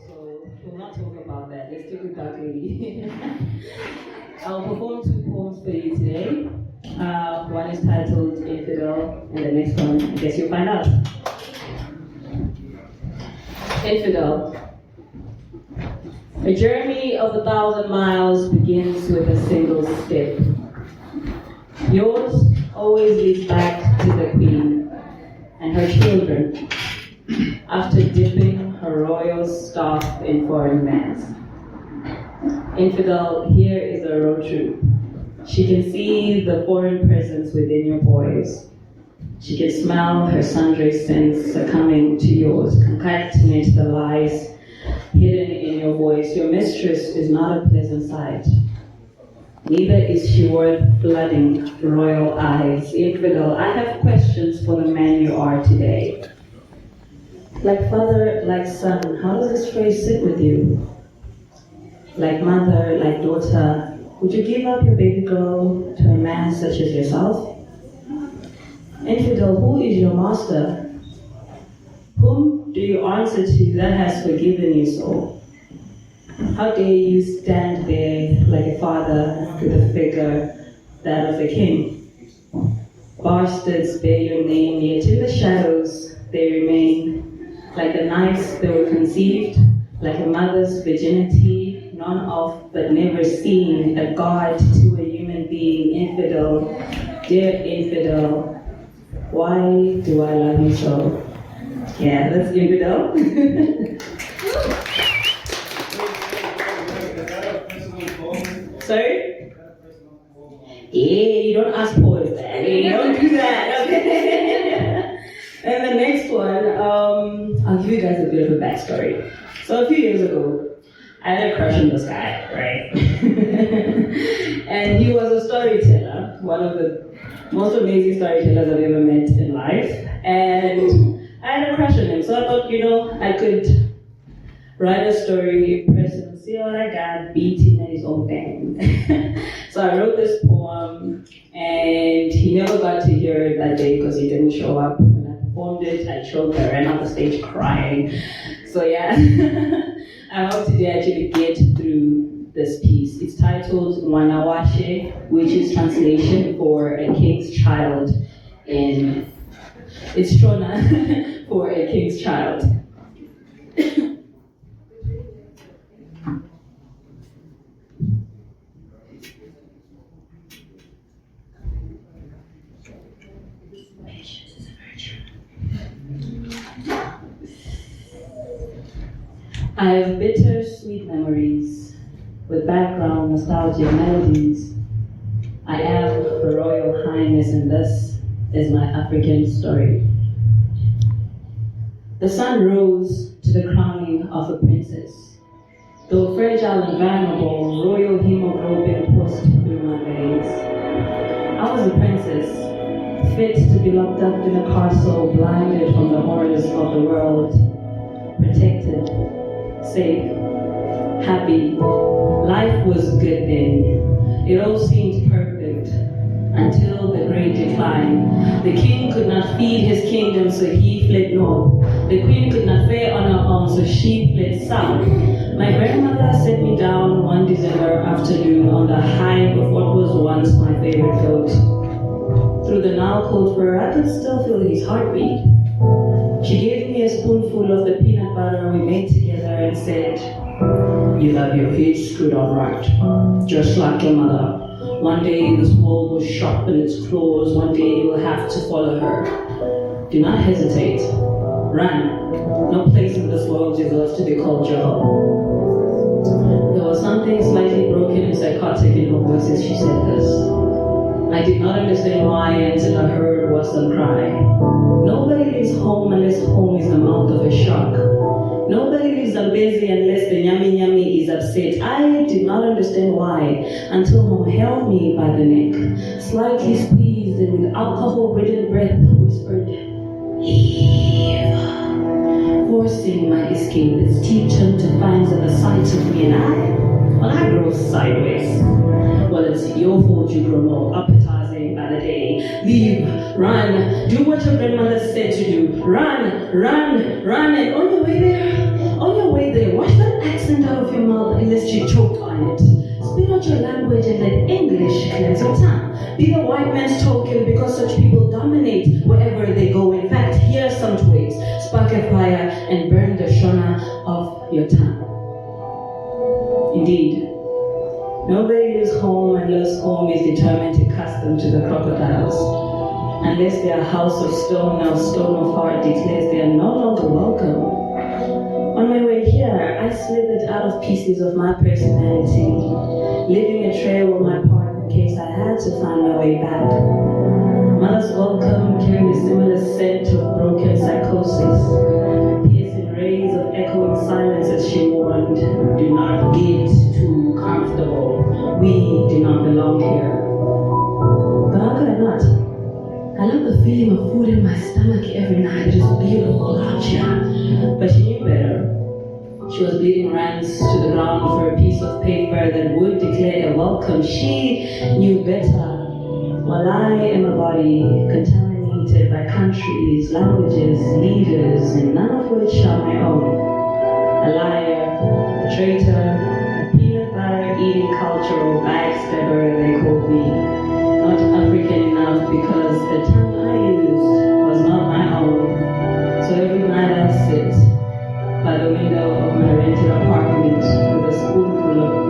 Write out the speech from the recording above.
so we'll not talk about that. Let's stick with Dark Lady. I'll perform two poems for you today. One is titled Infidel, and the next one, I guess you'll find out. Infidel. A journey of 1,000 miles begins with a single step. Yours always leads back to the Queen and her children after dipping her royal staff in foreign lands. Infidel, here is a road trip. She can see the foreign presence within your boys. She can smell her sundry sins succumbing to yours, concatenate the lies hidden in your voice. Your mistress is not a pleasant sight. Neither is she worth flooding royal eyes. Infidel, I have questions for the man you are today. Like father, like son, how does this phrase sit with you? Like mother, like daughter, would you give up your baby girl to a man such as yourself? Infidel, who is your master? Whom do you answer to that has forgiven you so? How dare you stand there like a father with a figure that of a king? Bastards bear your name, yet in the shadows they remain. Like the nights they were conceived, like a mother's virginity, none of but never seen, a god to a human being. Infidel, dear infidel, why do I love you so? Yeah, that's Infidel. Sorry? Yeah, you don't ask poets that. You don't do that. Okay. And the next one, I'll give you guys a bit of a backstory. So a few years ago, I had a crush on this guy, right? And he was a storyteller, one of the most amazing storytellers I've ever met in life. And I had a crush on him, so I thought, I could write a story, press and see what I got, beat him at his own thing. So I wrote this poem, and he never got to hear it that day because he didn't show up. When I performed it, I choked, I ran off the stage crying. So yeah, I hope today actually get through this piece. It's titled Mwana, Washe, which is translation for a king's child in, it's Shona for a king's child. I have bitter-sweet memories with background nostalgic melodies. I am Her Royal Highness, and this is my African story. The sun rose to the crowning of a princess. Though fragile and vulnerable, royal hemoglobin pushed through my veins. I was a princess, fit to be locked up in a castle, blinded from the horrors of the world, protected, safe, happy. Life was good then. It all seemed perfect until the great decline. The king could not feed his kingdom, so he fled north. The queen could not fare on her own, so she fled south. My grandmother set me down one December afternoon on the high of what was once my favorite goat. Through the now cold fur, I could still feel his heartbeat. She gave me a spoonful of the peanut butter we made together and said, "You have your head screwed on right, just like your mother. One day this world will sharpen its claws, one day you will have to follow her. Do not hesitate. Run. No place in this world deserves to be called your home." There was something slightly broken and psychotic in her voice as she said this. I did not understand why until I heard Washe cry. Nobody leaves home unless home is the mouth of a shark. Nobody leaves Zambezi unless the nyami nyami is upset. I did not understand why until mom held me by the neck, slightly squeezed and with alcohol-ridden breath whispered, "Leave," forcing my escape. Its teeth turned to fangs at the sight of me, and I grow sideways. Well, it's your fault you grow more appetizing by the day. Leave, run, do what your grandmother said to do. Run, run, run, and on your way there, Washe unless you choke on it. Speak out your language and let English cleanse your tongue. Be a white man's token because such people dominate wherever they go. In fact, hear some twigs, spark a fire, and burn the shona of your tongue. Indeed, nobody leaves home unless home is determined to custom to the crocodiles. Unless their house of stone, now stone of heart, declares they are no longer welcome. On my way here, I slithered out of pieces of my personality, leaving a trail on my part in case I had to find my way back. Mother's welcome carried a similar scent of broken psychosis, piercing rays of echoing silence as she warned, do not get too comfortable. We do not belong here. But how could I not? I love the feeling of food in my stomach every night. It is beautiful out here. But she knew better. She was bleeding rands to the ground for a piece of paper that would declare a welcome. She knew better. While I am a body contaminated by countries, languages, leaders, and none of which are my own. A liar, a traitor, a peanut butter eating cultural backstabber, they called me. Not African enough because the tongue I used was not my own. So every night I sit by the window of my rented apartment with a spoonful of